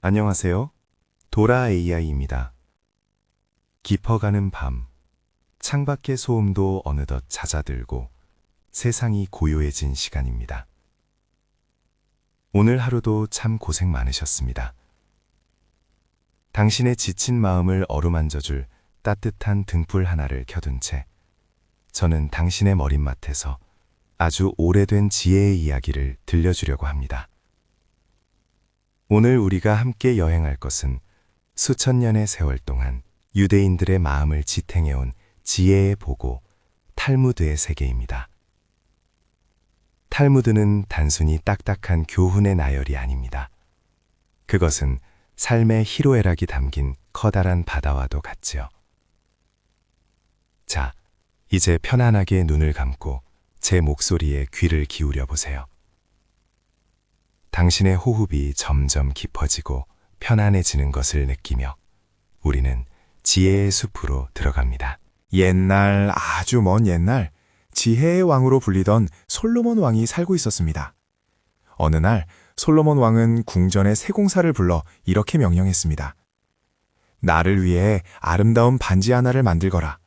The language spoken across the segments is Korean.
안녕하세요. 도라 AI입니다. 깊어가는 밤, 창밖의 소음도 어느덧 잦아들고 세상이 고요해진 시간입니다. 오늘 하루도 참 고생 많으셨습니다. 당신의 지친 마음을 어루만져줄 따뜻한 등불 하나를 켜둔 채 저는 당신의 머릿맡에서 아주 오래된 지혜의 이야기를 들려주려고 합니다. 오늘 우리가 함께 여행할 것은 수천 년의 세월 동안 유대인들의 마음을 지탱해온 지혜의 보고 탈무드의 세계입니다. 탈무드는 단순히 딱딱한 교훈의 나열이 아닙니다. 그것은 삶의 희로애락이 담긴 커다란 바다와도 같지요. 자, 이제 편안하게 눈을 감고 제 목소리에 귀를 기울여 보세요. 당신의 호흡이 점점 깊어지고 편안해지는 것을 느끼며 우리는 지혜의 숲으로 들어갑니다. 옛날, 아주 먼 옛날, 지혜의 왕으로 불리던 솔로몬 왕이 살고 있었습니다. 어느 날 솔로몬 왕은 궁전의 세공사를 불러 이렇게 명령했습니다. 나를 위해 아름다운 반지 하나를 만들거라.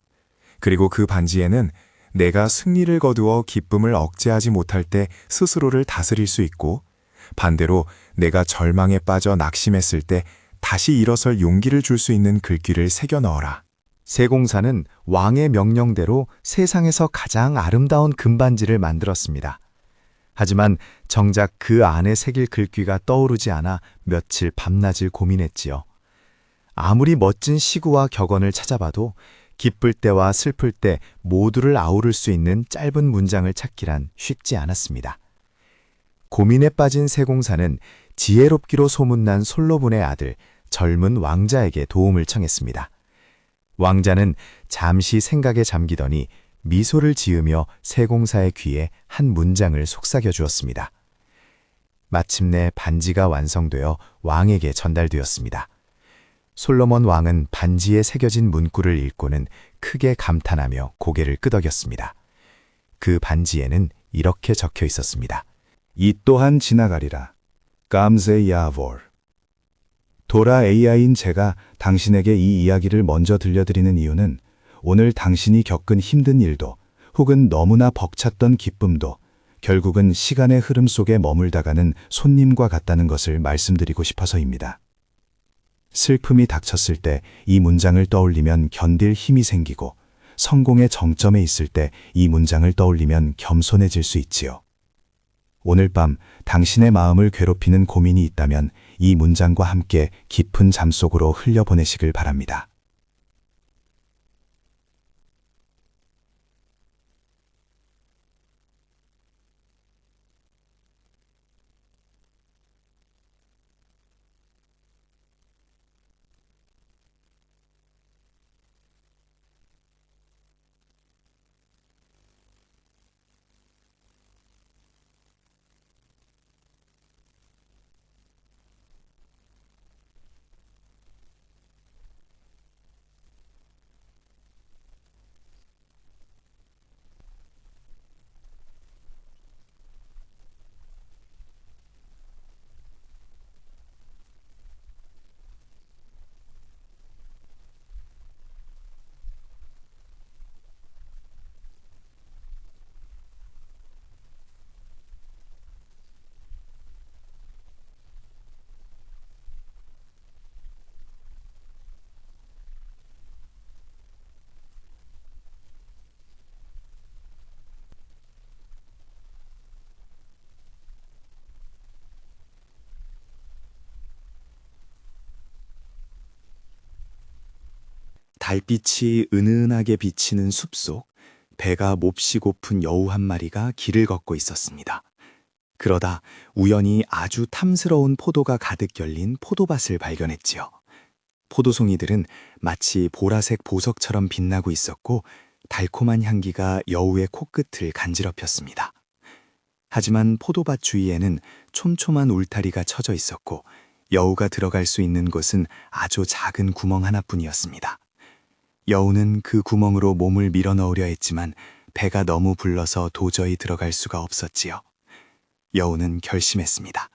그리고 그 반지에는 내가 승리를 거두어 기쁨을 억제하지 못할 때 스스로를 다스릴 수 있고, 반대로 내가 절망에 빠져 낙심했을 때 다시 일어설 용기를 줄 수 있는 글귀를 새겨 넣어라. 세공사는 왕의 명령대로 세상에서 가장 아름다운 금반지를 만들었습니다. 하지만 정작 그 안에 새길 글귀가 떠오르지 않아 며칠 밤낮을 고민했지요. 아무리 멋진 시구와 격언을 찾아봐도 기쁠 때와 슬플 때 모두를 아우를 수 있는 짧은 문장을 찾기란 쉽지 않았습니다. 고민에 빠진 세공사는 지혜롭기로 소문난 솔로몬의 아들 젊은 왕자에게 도움을 청했습니다. 왕자는 잠시 생각에 잠기더니 미소를 지으며 세공사의 귀에 한 문장을 속삭여 주었습니다. 마침내 반지가 완성되어 왕에게 전달되었습니다. 솔로몬 왕은 반지에 새겨진 문구를 읽고는 크게 감탄하며 고개를 끄덕였습니다. 그 반지에는 이렇게 적혀 있었습니다. 이 또한 지나가리라. 감세 야볼. 도라 AI인 제가 당신에게 이 이야기를 먼저 들려드리는 이유는 오늘 당신이 겪은 힘든 일도 혹은 너무나 벅찼던 기쁨도 결국은 시간의 흐름 속에 머물다가는 손님과 같다는 것을 말씀드리고 싶어서입니다. 슬픔이 닥쳤을 때 이 문장을 떠올리면 견딜 힘이 생기고, 성공의 정점에 있을 때 이 문장을 떠올리면 겸손해질 수 있지요. 오늘 밤 당신의 마음을 괴롭히는 고민이 있다면 이 문장과 함께 깊은 잠 속으로 흘려보내시길 바랍니다. 달빛이 은은하게 비치는 숲속, 배가 몹시 고픈 여우 한 마리가 길을 걷고 있었습니다. 그러다 우연히 아주 탐스러운 포도가 가득 열린 포도밭을 발견했지요. 포도송이들은 마치 보라색 보석처럼 빛나고 있었고, 달콤한 향기가 여우의 코끝을 간지럽혔습니다. 하지만 포도밭 주위에는 촘촘한 울타리가 쳐져 있었고, 여우가 들어갈 수 있는 곳은 아주 작은 구멍 하나뿐이었습니다. 여우는 그 구멍으로 몸을 밀어넣으려 했지만 배가 너무 불러서 도저히 들어갈 수가 없었지요. 여우는 결심했습니다.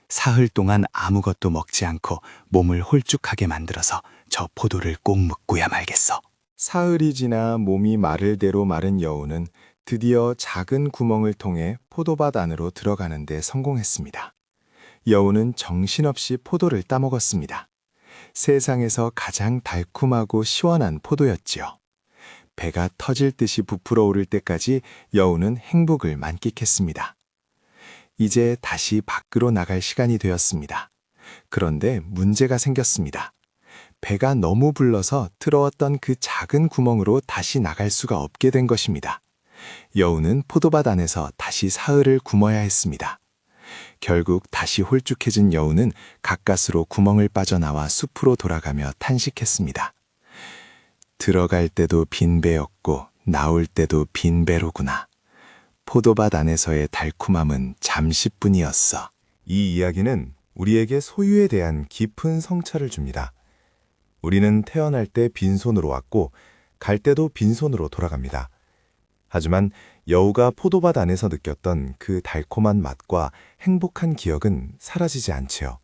사흘 동안 아무것도 먹지 않고 몸을 홀쭉하게 만들어서 저 포도를 꼭 먹고야 말겠어. 사흘이 지나 몸이 마를 대로 마른 여우는 드디어 작은 구멍을 통해 포도밭 안으로 들어가는 데 성공했습니다. 여우는 정신없이 포도를 따먹었습니다. 세상에서 가장 달콤하고 시원한 포도였지요. 배가 터질 듯이 부풀어 오를 때까지 여우는 행복을 만끽했습니다. 이제 다시 밖으로 나갈 시간이 되었습니다. 그런데 문제가 생겼습니다. 배가 너무 불러서 틀어왔던 그 작은 구멍으로 다시 나갈 수가 없게 된 것입니다. 여우는 포도밭 안에서 다시 사흘을 굶어야 했습니다. 결국 다시 홀쭉해진 여우는 가까스로 구멍을 빠져나와 숲으로 돌아가며 탄식했습니다. 들어갈 때도 빈 배였고 나올 때도 빈 배로구나. 포도밭 안에서의 달콤함은 잠시뿐이었어. 이 이야기는 우리에게 소유에 대한 깊은 성찰을 줍니다. 우리는 태어날 때 빈손으로 왔고 갈 때도 빈손으로 돌아갑니다. 하지만 여우가 포도밭 안에서 느꼈던 그 달콤한 맛과 행복한 기억은 사라지지 않지요.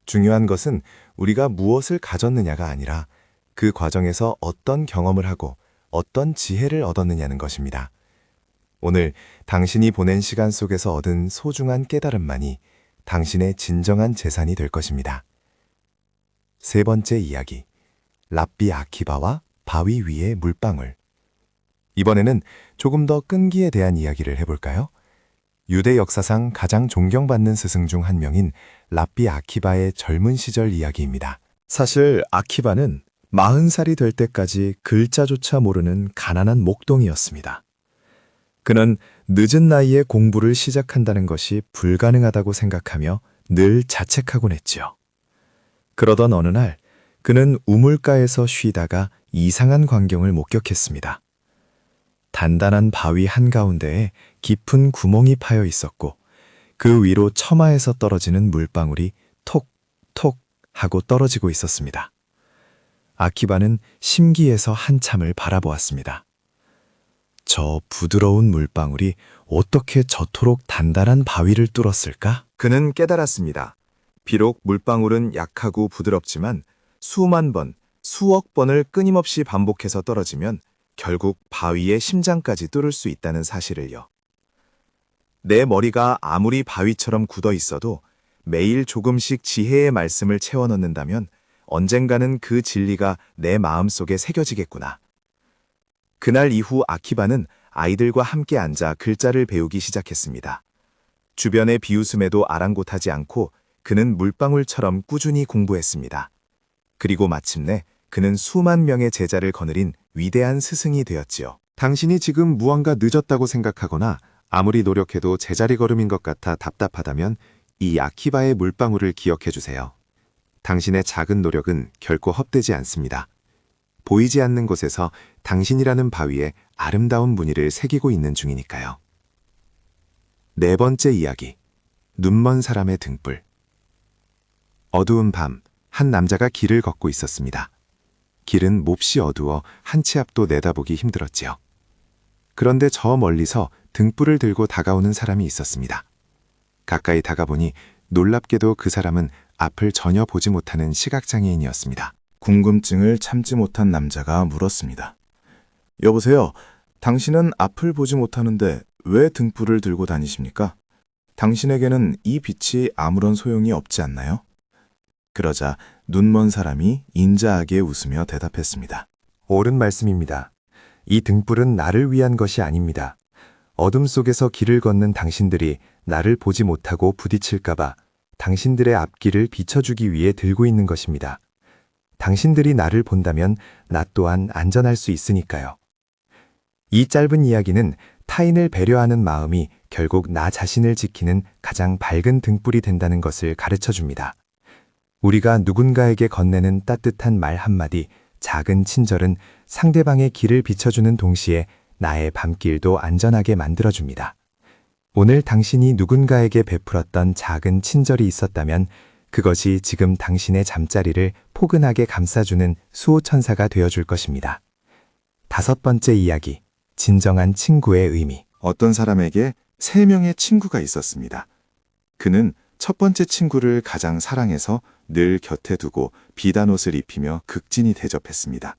중요한 것은 우리가 무엇을 가졌느냐가 아니라 그 과정에서 어떤 경험을 하고 어떤 지혜를 얻었느냐는 것입니다. 오늘 당신이 보낸 시간 속에서 얻은 소중한 깨달음만이 당신의 진정한 재산이 될 것입니다. 세 번째 이야기, 랍비 아키바와 바위 위의 물방울. 이번에는 조금 더 끈기에 대한 이야기를 해볼까요? 유대 역사상 가장 존경받는 스승 중 한 명인 랍비 아키바의 젊은 시절 이야기입니다. 사실 아키바는 40살이 될 때까지 글자조차 모르는 가난한 목동이었습니다. 그는 늦은 나이에 공부를 시작한다는 것이 불가능하다고 생각하며 늘 자책하곤 했지요. 그러던 어느 날 그는 우물가에서 쉬다가 이상한 광경을 목격했습니다. 단단한 바위 한가운데에 깊은 구멍이 파여 있었고 그 위로 처마에서 떨어지는 물방울이 톡톡 하고 떨어지고 있었습니다. 아키바는 심기에서 한참을 바라보았습니다. 저 부드러운 물방울이 어떻게 저토록 단단한 바위를 뚫었을까? 그는 깨달았습니다. 비록 물방울은 약하고 부드럽지만 수만 번, 수억 번을 끊임없이 반복해서 떨어지면 결국 바위의 심장까지 뚫을 수 있다는 사실을요. 내 머리가 아무리 바위처럼 굳어 있어도 매일 조금씩 지혜의 말씀을 채워 넣는다면 언젠가는 그 진리가 내 마음속에 새겨지겠구나. 그날 이후 아키바는 아이들과 함께 앉아 글자를 배우기 시작했습니다. 주변의 비웃음에도 아랑곳하지 않고 그는 물방울처럼 꾸준히 공부했습니다. 그리고 마침내 그는 수만 명의 제자를 거느린 위대한 스승이 되었지요. 당신이 지금 무언가 늦었다고 생각하거나 아무리 노력해도 제자리 걸음인 것 같아 답답하다면 이 아키바의 물방울을 기억해 주세요. 당신의 작은 노력은 결코 헛되지 않습니다. 보이지 않는 곳에서 당신이라는 바위에 아름다운 무늬를 새기고 있는 중이니까요. 네 번째 이야기, 눈먼 사람의 등불. 어두운 밤, 한 남자가 길을 걷고 있었습니다. 길은 몹시 어두워 한 치 앞도 내다보기 힘들었지요. 그런데 저 멀리서 등불을 들고 다가오는 사람이 있었습니다. 가까이 다가보니 놀랍게도 그 사람은 앞을 전혀 보지 못하는 시각장애인이었습니다. 궁금증을 참지 못한 남자가 물었습니다. 여보세요. 당신은 앞을 보지 못하는데 왜 등불을 들고 다니십니까? 당신에게는 이 빛이 아무런 소용이 없지 않나요? 그러자 눈먼 사람이 인자하게 웃으며 대답했습니다. 옳은 말씀입니다. 이 등불은 나를 위한 것이 아닙니다. 어둠 속에서 길을 걷는 당신들이 나를 보지 못하고 부딪힐까봐 당신들의 앞길을 비춰주기 위해 들고 있는 것입니다. 당신들이 나를 본다면 나 또한 안전할 수 있으니까요. 이 짧은 이야기는 타인을 배려하는 마음이 결국 나 자신을 지키는 가장 밝은 등불이 된다는 것을 가르쳐 줍니다. 우리가 누군가에게 건네는 따뜻한 말 한마디, 작은 친절은 상대방의 길을 비춰주는 동시에 나의 밤길도 안전하게 만들어줍니다. 오늘 당신이 누군가에게 베풀었던 작은 친절이 있었다면 그것이 지금 당신의 잠자리를 포근하게 감싸주는 수호천사가 되어줄 것입니다. 다섯 번째 이야기, 진정한 친구의 의미. 어떤 사람에게 3명의 친구가 있었습니다. 그는 첫 번째 친구를 가장 사랑해서 늘 곁에 두고 비단 옷을 입히며 극진히 대접했습니다.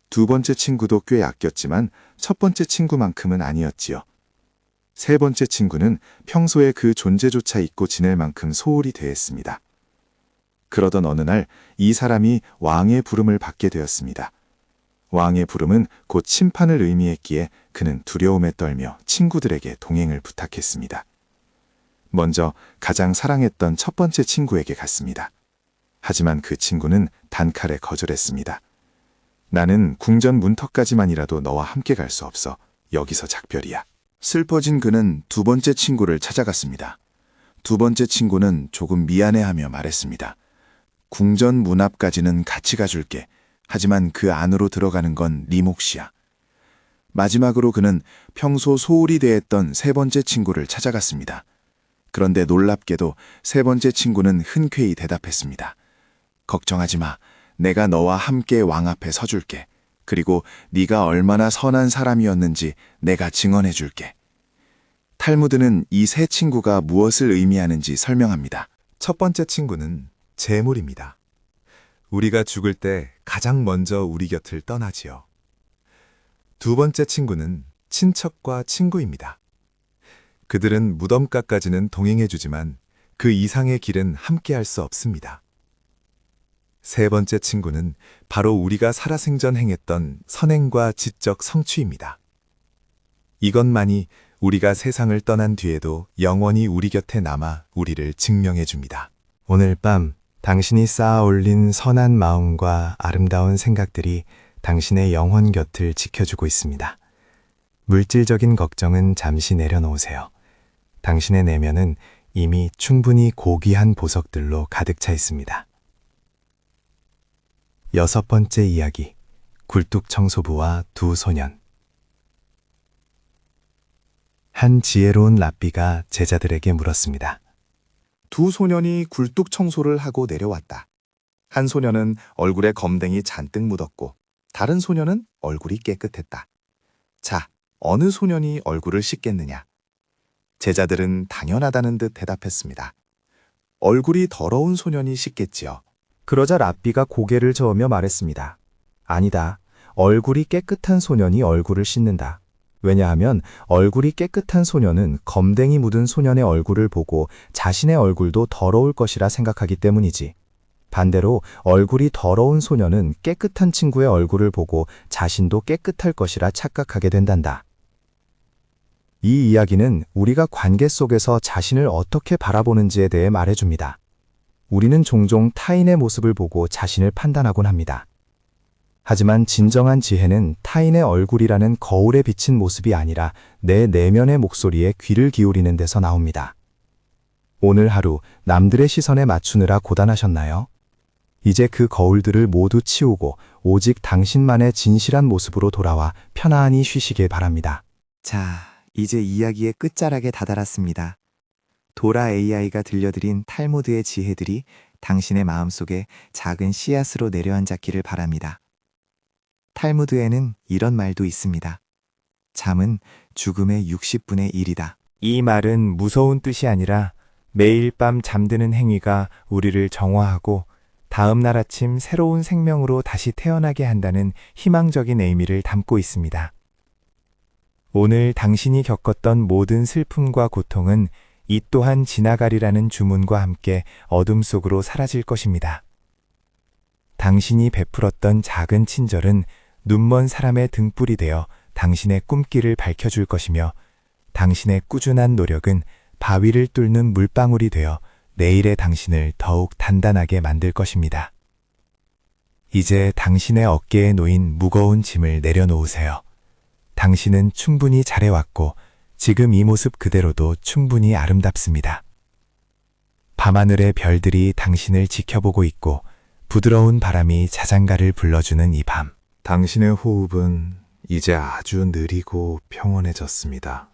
두 번째 친구도 꽤 아꼈지만 첫 번째 친구만큼은 아니었지요. 세 번째 친구는 평소에 그 존재조차 잊고 지낼 만큼 소홀히 대했습니다. 그러던 어느 날 이 사람이 왕의 부름을 받게 되었습니다. 왕의 부름은 곧 심판을 의미했기에 그는 두려움에 떨며 친구들에게 동행을 부탁했습니다. 먼저 가장 사랑했던 첫 번째 친구에게 갔습니다. 하지만 그 친구는 단칼에 거절했습니다. 나는 궁전 문턱까지만이라도 너와 함께 갈 수 없어. 여기서 작별이야. 슬퍼진 그는 두 번째 친구를 찾아갔습니다. 두 번째 친구는 조금 미안해하며 말했습니다. 궁전 문 앞까지는 같이 가줄게. 하지만 그 안으로 들어가는 건 네 몫이야. 마지막으로 그는 평소 소홀히 대했던 세 번째 친구를 찾아갔습니다. 그런데 놀랍게도 세 번째 친구는 흔쾌히 대답했습니다. 걱정하지 마. 내가 너와 함께 왕 앞에 서줄게. 그리고 네가 얼마나 선한 사람이었는지 내가 증언해 줄게. 탈무드는 이 세 친구가 무엇을 의미하는지 설명합니다. 첫 번째 친구는 재물입니다. 우리가 죽을 때 가장 먼저 우리 곁을 떠나지요. 두 번째 친구는 친척과 친구입니다. 그들은 무덤가까지는 동행해주지만 그 이상의 길은 함께할 수 없습니다. 세 번째 친구는 바로 우리가 살아생전 행했던 선행과 지적 성취입니다. 이것만이 우리가 세상을 떠난 뒤에도 영원히 우리 곁에 남아 우리를 증명해 줍니다. 오늘 밤 당신이 쌓아 올린 선한 마음과 아름다운 생각들이 당신의 영혼 곁을 지켜주고 있습니다. 물질적인 걱정은 잠시 내려놓으세요. 당신의 내면은 이미 충분히 고귀한 보석들로 가득 차 있습니다. 여섯 번째 이야기, 굴뚝 청소부와 두 소년. 한 지혜로운 랍비가 제자들에게 물었습니다. 두 소년이 굴뚝 청소를 하고 내려왔다. 한 소년은 얼굴에 검댕이 잔뜩 묻었고 다른 소년은 얼굴이 깨끗했다. 자, 어느 소년이 얼굴을 씻겠느냐? 제자들은 당연하다는 듯 대답했습니다. 얼굴이 더러운 소년이 씻겠지요. 그러자 랍비가 고개를 저으며 말했습니다. 아니다. 얼굴이 깨끗한 소년이 얼굴을 씻는다. 왜냐하면 얼굴이 깨끗한 소년은 검댕이 묻은 소년의 얼굴을 보고 자신의 얼굴도 더러울 것이라 생각하기 때문이지. 반대로 얼굴이 더러운 소년은 깨끗한 친구의 얼굴을 보고 자신도 깨끗할 것이라 착각하게 된단다. 이 이야기는 우리가 관계 속에서 자신을 어떻게 바라보는지에 대해 말해줍니다. 우리는 종종 타인의 모습을 보고 자신을 판단하곤 합니다. 하지만 진정한 지혜는 타인의 얼굴이라는 거울에 비친 모습이 아니라 내 내면의 목소리에 귀를 기울이는 데서 나옵니다. 오늘 하루 남들의 시선에 맞추느라 고단하셨나요? 이제 그 거울들을 모두 치우고 오직 당신만의 진실한 모습으로 돌아와 편안히 쉬시길 바랍니다. 자, 이제 이야기의 끝자락에 다다랐습니다. 도라 AI가 들려드린 탈무드의 지혜들이 당신의 마음속에 작은 씨앗으로 내려앉았기를 바랍니다. 탈무드에는 이런 말도 있습니다. 잠은 죽음의 60분의 1이다. 이 말은 무서운 뜻이 아니라 매일 밤 잠드는 행위가 우리를 정화하고 다음 날 아침 새로운 생명으로 다시 태어나게 한다는 희망적인 의미를 담고 있습니다. 오늘 당신이 겪었던 모든 슬픔과 고통은 이 또한 지나가리라는 주문과 함께 어둠 속으로 사라질 것입니다. 당신이 베풀었던 작은 친절은 눈먼 사람의 등불이 되어 당신의 꿈길을 밝혀줄 것이며 당신의 꾸준한 노력은 바위를 뚫는 물방울이 되어 내일의 당신을 더욱 단단하게 만들 것입니다. 이제 당신의 어깨에 놓인 무거운 짐을 내려놓으세요. 당신은 충분히 잘해왔고 지금 이 모습 그대로도 충분히 아름답습니다. 밤하늘의 별들이 당신을 지켜보고 있고 부드러운 바람이 자장가를 불러주는 이 밤. 당신의 호흡은 이제 아주 느리고 평온해졌습니다.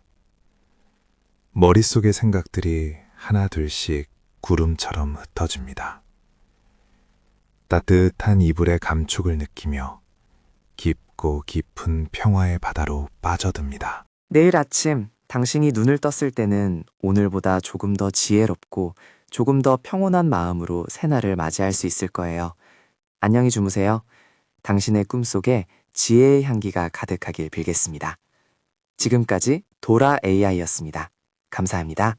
머릿속의 생각들이 하나 둘씩 구름처럼 흩어집니다. 따뜻한 이불의 감촉을 느끼며 깊고 깊은 평화의 바다로 빠져듭니다. 내일 아침 당신이 눈을 떴을 때는 오늘보다 조금 더 지혜롭고 조금 더 평온한 마음으로 새날을 맞이할 수 있을 거예요. 안녕히 주무세요. 당신의 꿈속에 지혜의 향기가 가득하길 빌겠습니다. 지금까지 도라 AI였습니다. 감사합니다.